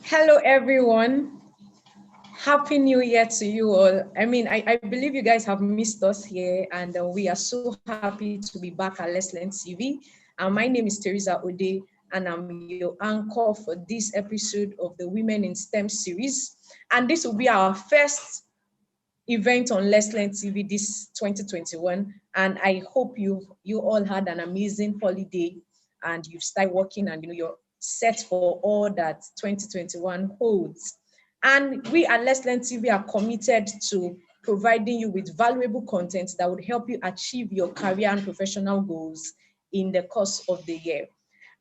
Hello, everyone. Happy New Year to you all. I believe you guys have missed us here, and we are so happy to be back at Let's Learn TV. My name is Teresa Ode, and I'm your anchor for this episode of the Women in STEM series. And this will be our first event on Let's Learn TV this 2021. And I hope you all had an amazing holiday and you've started working and you're set for all that 2021 holds. And we at Let's Learn TV are committed to providing you with valuable content that would help you achieve your career and professional goals in the course of the year.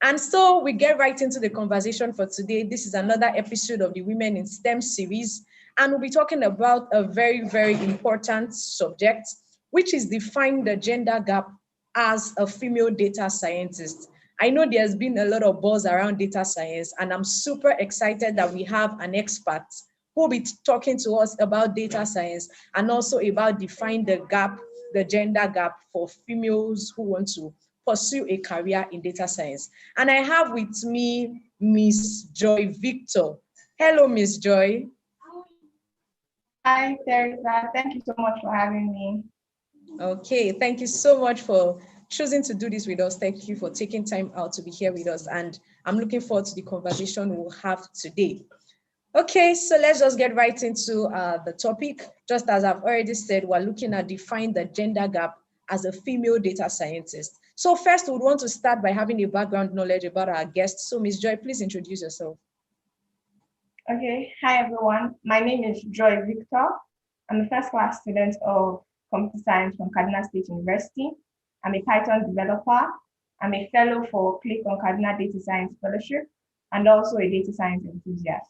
And so we get right into the conversation for today. This is another episode of the Women in STEM series, and we'll be talking about a very, very important subject, which is defining the gender gap as a female data scientist. I know there's been a lot of buzz around data science, and I'm super excited that we have an expert who will be talking to us about data science and also about defining the gap, the gender gap for females who want to pursue a career in data science. And I have with me Miss Joy Victor. Hello, Miss Joy. Hi, Teresa. Thank you so much for having me. Okay, thank you so much for choosing to do this with us. Thank you for taking time out to be here with us. And I'm looking forward to the conversation we'll have today. Okay, so let's just get right into the topic. Just as I've already said, we're looking at defining the gender gap as a female data scientist. So first, we would want to start by having a background knowledge about our guest. So Ms. Joy, please introduce yourself. Okay, hi everyone. My name is Joy Victor. I'm a first class student of computer science from Kaduna State University. I'm a Python developer. I'm a fellow for Click on Kaduna Data Science Fellowship and also a data science enthusiast.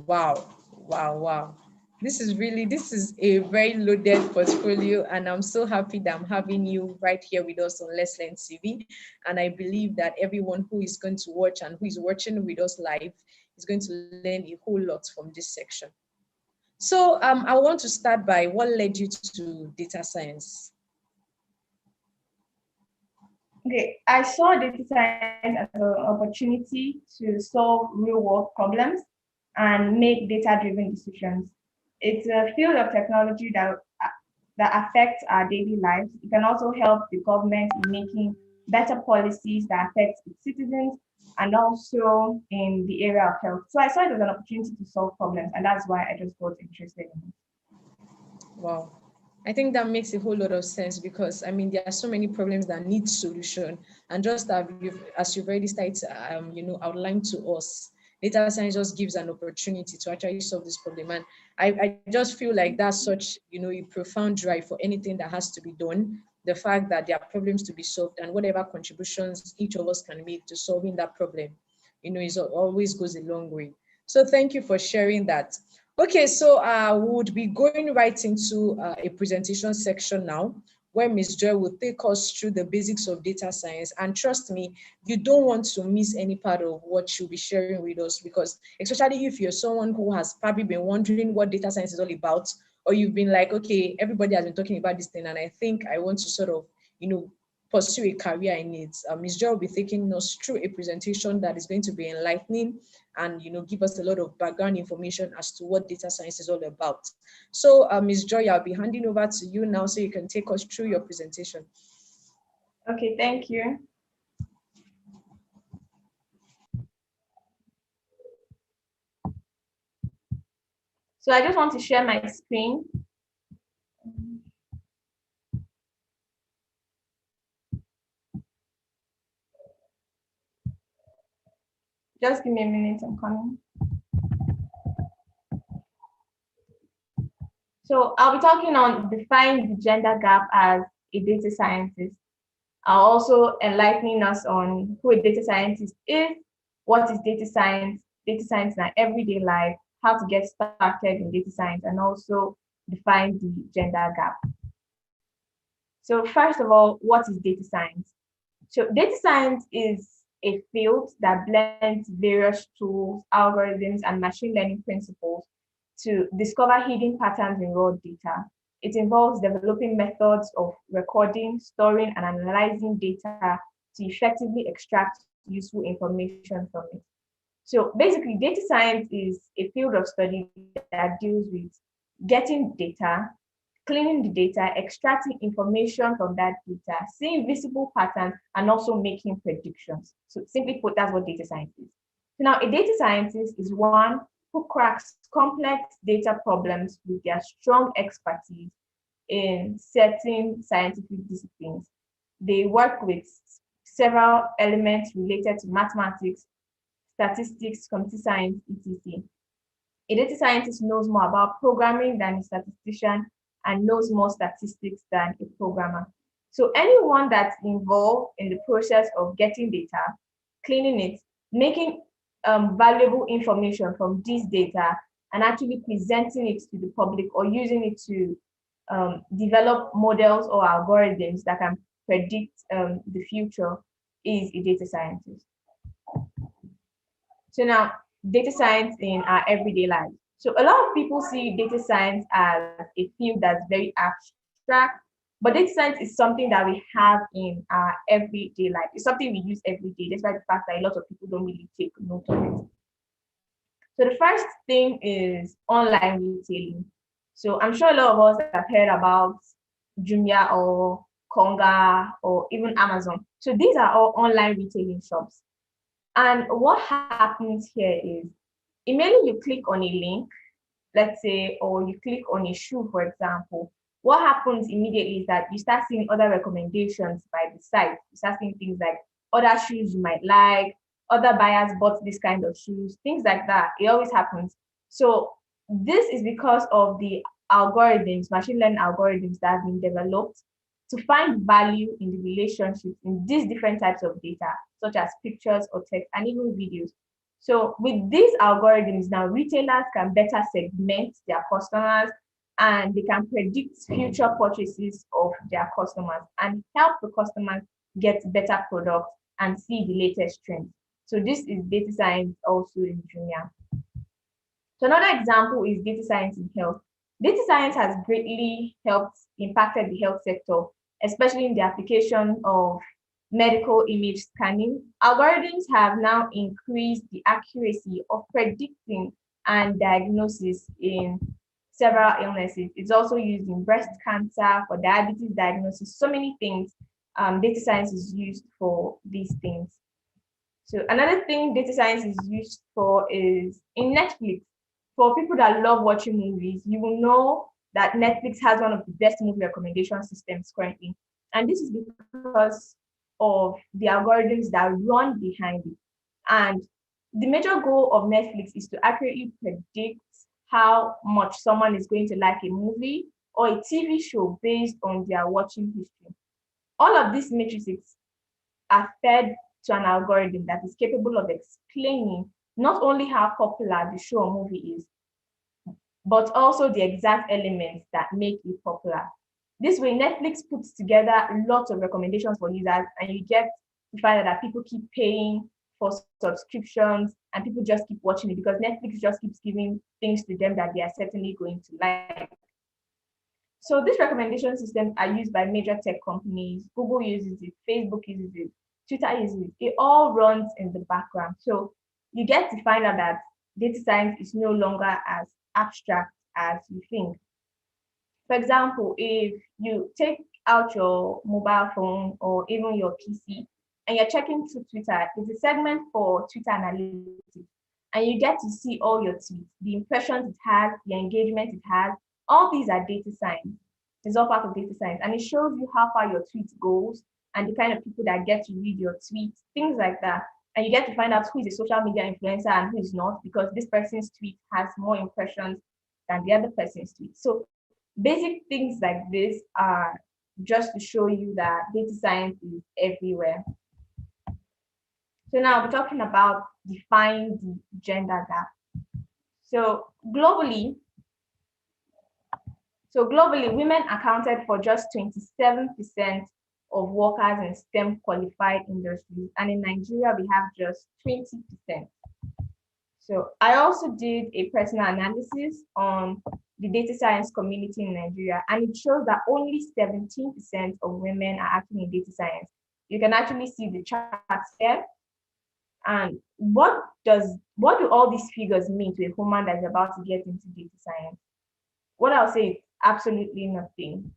Wow, wow. This is a very loaded portfolio, and I'm so happy that I'm having you right here with us on Let's Learn TV. And I believe that everyone who is going to watch and who is watching with us live is going to learn a whole lot from this section. So I want to start by what led you to data science? Okay, I saw data science as an opportunity to solve real world problems and make data driven decisions. It's a field of technology that affects our daily lives. It can also help the government in making better policies that affect its citizens and also in the area of health. So I saw it as an opportunity to solve problems, and that's why I just got interested in it. Wow. I think that makes a whole lot of sense because there are so many problems that need solution, and just as you've already started, outlined to us, data science just gives an opportunity to actually solve this problem, and I just feel like that's such a profound drive for anything that has to be done. The fact that there are problems to be solved, and whatever contributions each of us can make to solving that problem, is always goes a long way. So thank you for sharing that. Okay, so we would be going right into a presentation section now, where Ms. Joy will take us through the basics of data science. And trust me, you don't want to miss any part of what she'll be sharing with us, because especially if you're someone who has probably been wondering what data science is all about, or you've been like, okay, everybody has been talking about this thing, and I think I want to sort of, pursue a career in it. Ms. Joy will be taking us through a presentation that is going to be enlightening and give us a lot of background information as to what data science is all about. So Ms. Joy, I'll be handing over to you now so you can take us through your presentation. Okay, thank you. So I just want to share my screen. Just give me a minute, I'm coming. So I'll be talking on defining the gender gap as a data scientist. I'll also enlightening us on who a data scientist is, what is data science in our everyday life, how to get started in data science, and also define the gender gap. So first of all, what is data science? So data science is a field that blends various tools, algorithms, and machine learning principles to discover hidden patterns in raw data. It involves developing methods of recording, storing, and analyzing data to effectively extract useful information from it. So basically, data science is a field of study that deals with getting data, cleaning the data, extracting information from that data, seeing visible patterns, and also making predictions. So simply put, that's what data science is. So now a data scientist is one who cracks complex data problems with their strong expertise in certain scientific disciplines. They work with several elements related to mathematics, statistics, computer science, etc. A data scientist knows more about programming than a statistician and knows more statistics than a programmer. So anyone that's involved in the process of getting data, cleaning it, making valuable information from this data, and actually presenting it to the public or using it to develop models or algorithms that can predict the future is a data scientist. So now, data science in our everyday lives. So a lot of people see data science as a field that's very abstract, but data science is something that we have in our everyday life. It's something we use every day, despite the fact that a lot of people don't really take note of it. So the first thing is online retailing. So I'm sure a lot of us have heard about Jumia or Konga or even Amazon. So these are all online retailing shops. And what happens here is immediately you click on a link, let's say, or you click on a shoe, for example, what happens immediately is that you start seeing other recommendations by the site. You start seeing things like other shoes you might like, other buyers bought this kind of shoes, things like that. It always happens. So this is because of the algorithms, machine learning algorithms that have been developed to find value in the relationships in these different types of data, such as pictures or text and even videos. So with these algorithms now, retailers can better segment their customers and they can predict future purchases of their customers and help the customers get better products and see the latest trends. So this is data science also in Jumia. So another example is data science in health. Data science has greatly helped impacted the health sector, especially in the application of medical image scanning. Algorithms have now increased the accuracy of predicting and diagnosis in several illnesses. It's also used in breast cancer, for diabetes diagnosis, so many things. Data science is used for these things. So another thing data science is used for is in Netflix. For people that love watching movies, you will know that Netflix has one of the best movie recommendation systems currently. And this is because of the algorithms that run behind it. And the major goal of Netflix is to accurately predict how much someone is going to like a movie or a TV show based on their watching history. All of these matrices are fed to an algorithm that is capable of explaining not only how popular the show or movie is, but also the exact elements that make it popular. This way, Netflix puts together lots of recommendations for users, and you get to find out that people keep paying for subscriptions and people just keep watching it because Netflix just keeps giving things to them that they are certainly going to like. So these recommendation systems are used by major tech companies. Google uses it, Facebook uses it, Twitter uses it. It all runs in the background. So you get to find out that data science is no longer as abstract as you think. For example, if you take out your mobile phone or even your PC and you're checking through Twitter, there's a segment for Twitter analytics, and you get to see all your tweets, the impressions it has, the engagement it has. All these are data science. It's all part of data science, and it shows you how far your tweet goes and the kind of people that get to read your tweets, things like that. And you get to find out who is a social media influencer and who is not, because this person's tweet has more impressions than the other person's tweet. So basic things like this are just to show you that data science is everywhere. So now we're talking about defying the gender gap. So globally, women accounted for just 27% of workers in STEM qualified industries, and in Nigeria we have just 20%. So I also did a personal analysis on the data science community in Nigeria, and it shows that only 17% of women are actually in data science. You can actually see the charts here. And what do all these figures mean to a woman that's about to get into data science? What I'll say is absolutely nothing.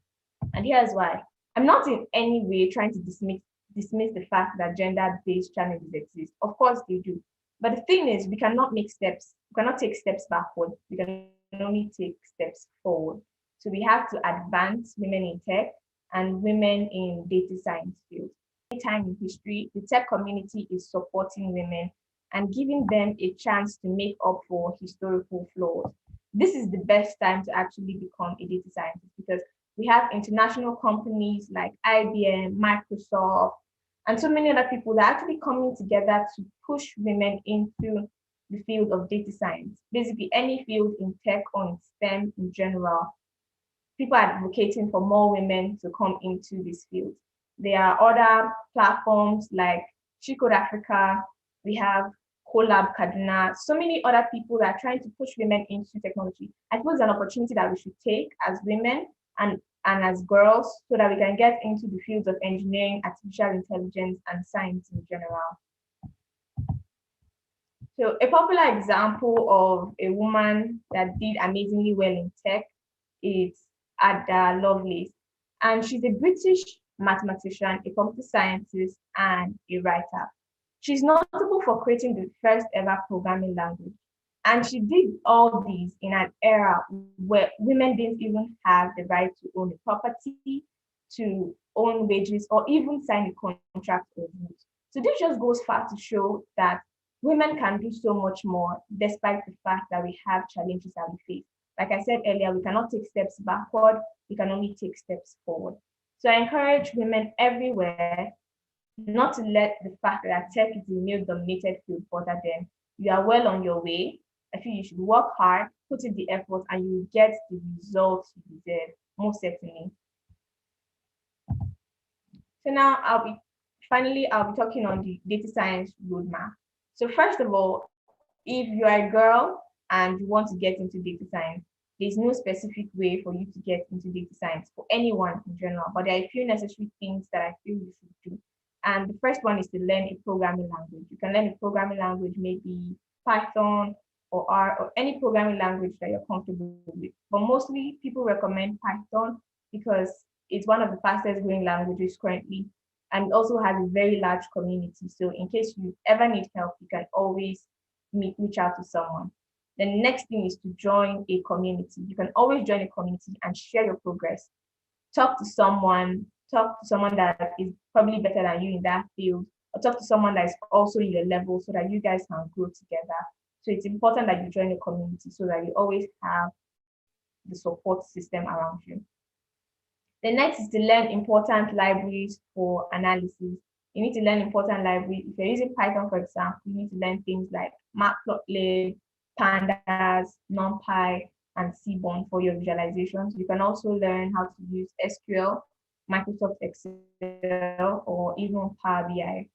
And here's why. I'm not in any way trying to dismiss the fact that gender-based challenges exist. Of course they do. But the thing is, we cannot take steps backward. We can only take steps forward. So we have to advance women in tech and women in data science fields. Time in history, the tech community is supporting women and giving them a chance to make up for historical flaws. This is the best time to actually become a data scientist because we have international companies like IBM, Microsoft, and so many other people that are actually coming together to push women into the field of data science. Basically, any field in tech or in STEM in general, people are advocating for more women to come into this field. There are other platforms like She Code Africa, we have Collab Kaduna, so many other people that are trying to push women into technology. I suppose it's an opportunity that we should take as women and as girls so that we can get into the fields of engineering, artificial intelligence, and science in general. So a popular example of a woman that did amazingly well in tech is Ada Lovelace. And she's a British mathematician, a computer scientist, and a writer. She's notable for creating the first ever programming language. And she did all these in an era where women didn't even have the right to own a property, to own wages, or even sign a contract or vote. So this just goes far to show that women can do so much more despite the fact that we have challenges that we face. Like I said earlier, we cannot take steps backward, we can only take steps forward. So I encourage women everywhere not to let the fact that tech is a male dominated field bother them. You are well on your way. I feel you should work hard, put in the effort, and you will get the results you deserve, most certainly. So now I'll be talking on the data science roadmap. So first of all, if you are a girl and you want to get into data science, there's no specific way for you to get into data science for anyone in general, but there are a few necessary things that I feel you should do. And the first one is to learn a programming language. You can learn a programming language, maybe Python or R or any programming language that you're comfortable with. But mostly people recommend Python because it's one of the fastest growing languages currently and also has a very large community. So in case you ever need help, you can always reach out to someone. The next thing is to join a community. You can always join a community and share your progress. Talk to someone that is probably better than you in that field, or talk to someone that is also in your level so that you guys can grow together. So it's important that you join a community so that you always have the support system around you. The next is to learn important libraries for analysis. You need to learn important libraries. If you're using Python, for example, you need to learn things like Matplotlib, Pandas, NumPy, and Seaborn for your visualizations. You can also learn how to use SQL, Microsoft Excel, or even Power BI.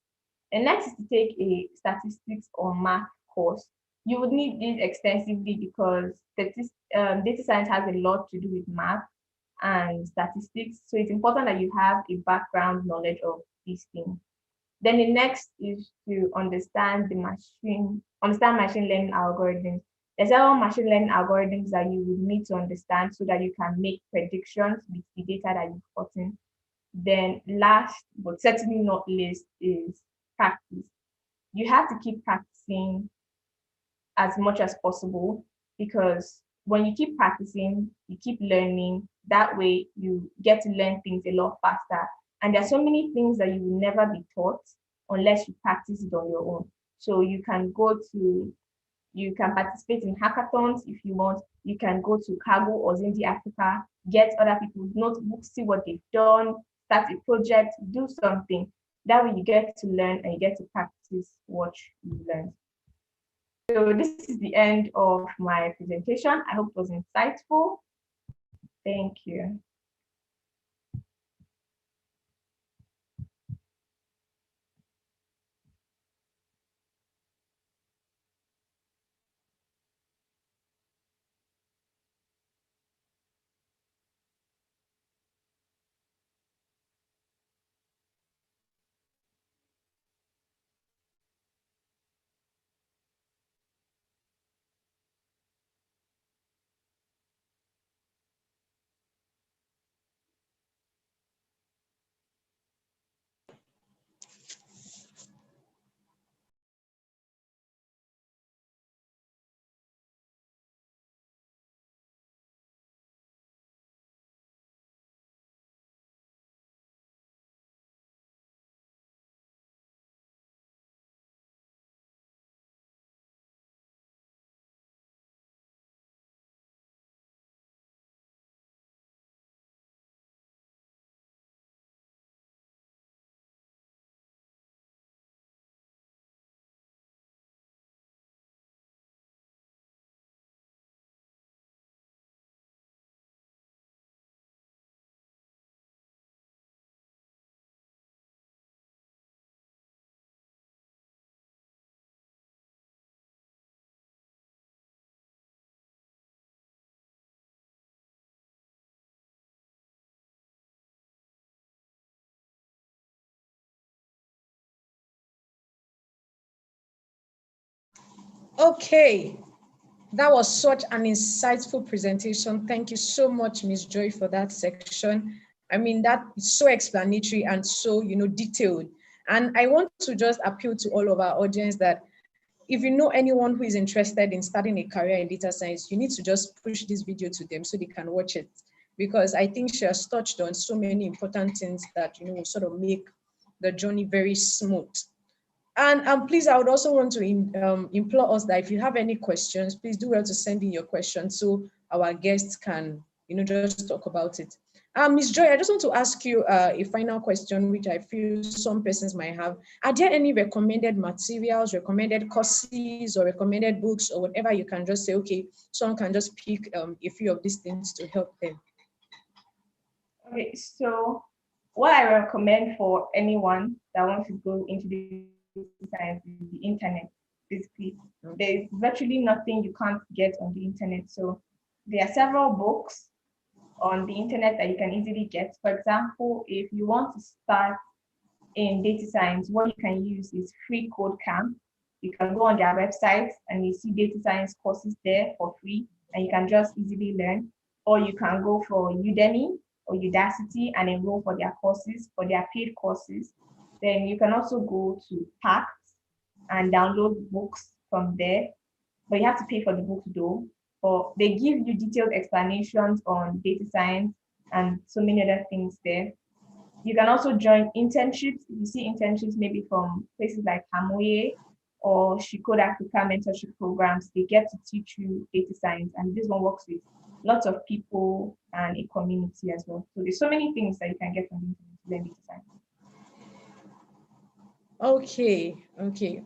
And next is to take a statistics or math course. You would need this extensively because data science has a lot to do with math and statistics. So it's important that you have a background knowledge of these things. Then the next is to understand machine learning algorithms. There's several machine learning algorithms that you would need to understand so that you can make predictions with the data that you've gotten. Then last but certainly not least is practice. You have to keep practicing as much as possible because when you keep practicing, you keep learning. That way, you get to learn things a lot faster. And there are so many things that you will never be taught unless you practice it on your own. So you can participate in hackathons if you want. You can go to Kaggle or Zindi Africa, get other people's notebooks, see what they've done, start a project, do something. That way you get to learn and you get to practice what you learn. So this is the end of my presentation. I hope it was insightful. Thank you. Okay, that was such an insightful presentation. Thank you so much, Ms. Joy, for that section. I mean, that is so explanatory and so, detailed. And I want to just appeal to all of our audience that if you know anyone who is interested in starting a career in data science, you need to just push this video to them so they can watch it. Because I think she has touched on so many important things that, will sort of make the journey very smooth. And please, I would also want to implore us that if you have any questions, please do well to send in your questions so our guests can, just talk about it. Ms. Joy, I just want to ask you a final question, which I feel some persons might have. Are there any recommended materials, recommended courses, or recommended books, or whatever you can just say, okay, someone can just pick a few of these things to help them? Okay, so what I recommend for anyone that wants to go into the science is the internet. Basically, there's virtually nothing you can't get on the internet. So there are several books on the internet that you can easily get. For example, if you want to start in data science, what you can use is Free Code Camp. You can go on their website and you see data science courses there for free, and you can just easily learn. Or you can go for Udemy or Udacity and enroll for their courses, for their paid courses. Then you can also go to Pact and download books from there, but you have to pay for the book though. But they give you detailed explanations on data science and so many other things there. You can also join internships. You see internships maybe from places like Hamoye or Shikoda Africa mentorship programs. They get to teach you data science, and this one works with lots of people and a community as well. So there's so many things that you can get from the internet to learn data science. Okay.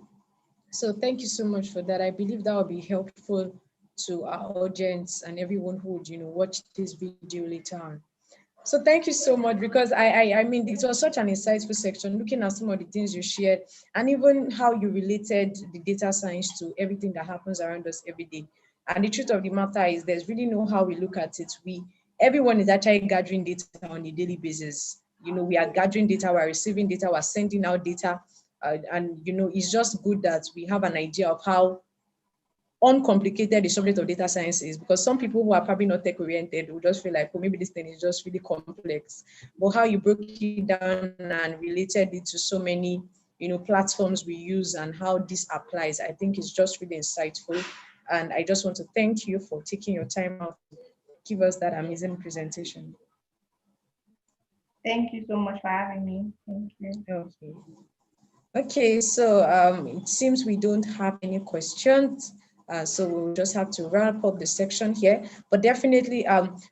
So thank you so much for that. I believe that will be helpful to our audience and everyone who would, watch this video later on. So thank you so much, because I mean, it was such an insightful section, looking at some of the things you shared and even how you related the data science to everything that happens around us every day. And the truth of the matter is there's really no how we look at it. Everyone is actually gathering data on a daily basis. We are gathering data, we're receiving data, we're sending out data. And it's just good that we have an idea of how uncomplicated the subject of data science is, because some people who are probably not tech oriented will just feel like, oh, maybe this thing is just really complex. But how you broke it down and related it to so many, platforms we use and how this applies, I think is just really insightful. And I just want to thank you for taking your time out to give us that amazing presentation. Thank you so much for having me. Thank you. Okay, so it seems we don't have any questions. So we'll just have to wrap up the section here. But definitely,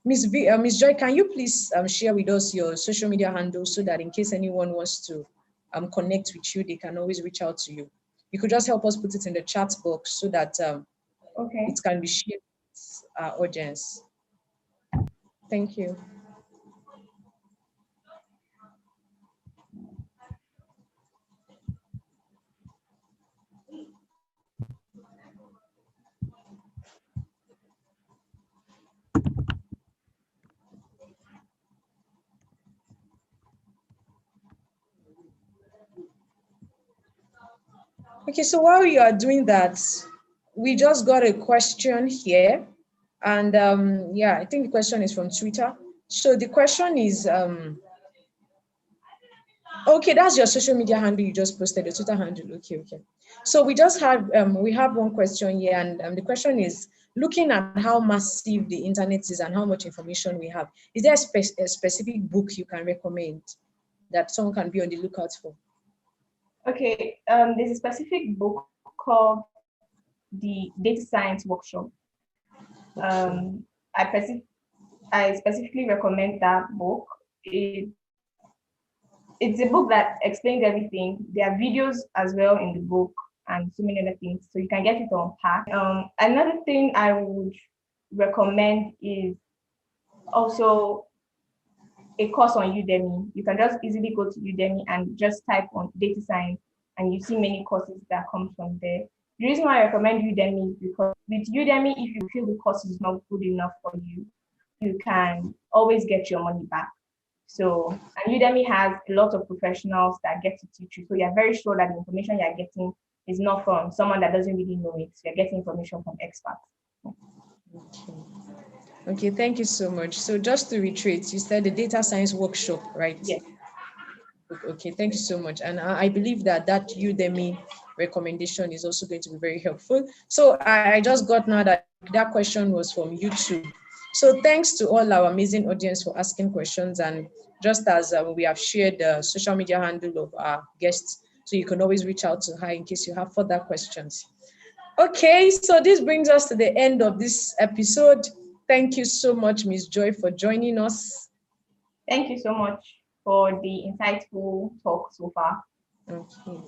Ms. Joy, can you please share with us your social media handles so that in case anyone wants to connect with you, they can always reach out to you. You could just help us put it in the chat box so that it can be shared with our audience. Thank you. Okay, so while you are doing that, we just got a question here. And yeah, I think the question is from Twitter. So the question is, okay, that's your social media handle you just posted, your Twitter handle. Okay. So we just have, we have one question here, and the question is, looking at how massive the internet is and how much information we have, is there a specific book you can recommend that someone can be on the lookout for? Okay, there's a specific book called the Data Science Workshop. I specifically recommend that book. It's a book that explains everything. There are videos as well in the book and so many other things, so you can get it on pack. Another thing I would recommend is also a course on Udemy. You can just easily go to Udemy and just type on data science, and you see many courses that come from there. The reason why I recommend Udemy is because with Udemy, if you feel the course is not good enough for you, you can always get your money back. So, and Udemy has a lot of professionals that get to teach you. So you're very sure that the information you're getting It's not from someone that doesn't really know it. You're getting information from experts. Okay. Okay, thank you so much. So just to reiterate, you said the data science workshop, right? Yes. Okay, thank you so much. And I believe that that Udemy recommendation is also going to be very helpful. So I just got now that that question was from YouTube. So thanks to all our amazing audience for asking questions. And just as we have shared the social media handle of our guests, so you can always reach out to her in case you have further questions. Okay, so this brings us to the end of this episode. Thank you so much, Ms. Joy, for joining us. Thank you so much for the insightful talk so far. Okay.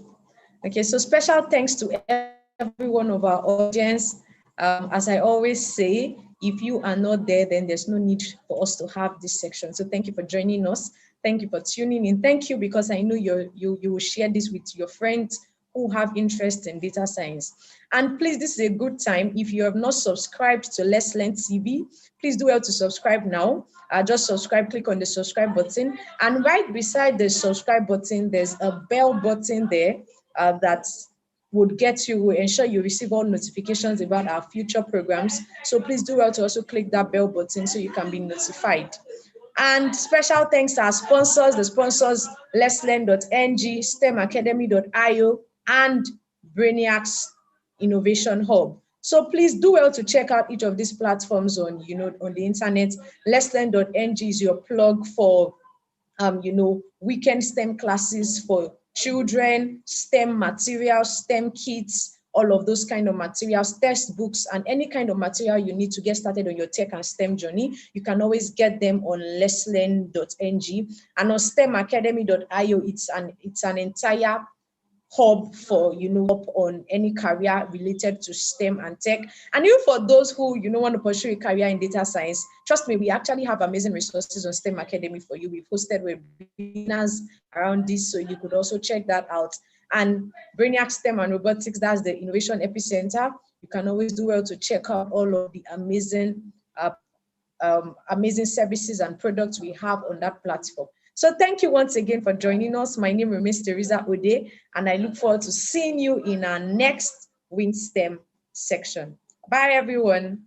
Okay, so special thanks to every one of our audience. As I always say, if you are not there, then there's no need for us to have this section. So thank you for joining us. Thank you for tuning in. Thank you, because I know you will share this with your friends who have interest in data science. And please, this is a good time. If you have not subscribed to Let's Learn TV, please do well to subscribe now. Just subscribe, click on the subscribe button. And right beside the subscribe button, there's a bell button there that will ensure you receive all notifications about our future programs. So please do well to also click that bell button so you can be notified. And special thanks to our sponsors, the sponsors, letslearn.ng, stemacademy.io, and Brainiac's Innovation Hub. So please do well to check out each of these platforms on the internet. Letslearn.ng is your plug for weekend STEM classes for children, STEM materials, STEM kits, all of those kind of materials, textbooks, and any kind of material you need to get started on your tech and STEM journey. You can always get them on letslearn.ng, and on stemacademy.io. It's an entire hub for up on any career related to STEM and tech. And even for those who want to pursue a career in data science, trust me, we actually have amazing resources on STEM Academy for you. We've hosted webinars around this, so you could also check that out. And Brainiac STEM and Robotics, that's the Innovation Epicenter. You can always do well to check out all of the amazing services and products we have on that platform. So thank you once again for joining us. My name remains Teresa Ode, and I look forward to seeing you in our next WinSTEM section. Bye, everyone.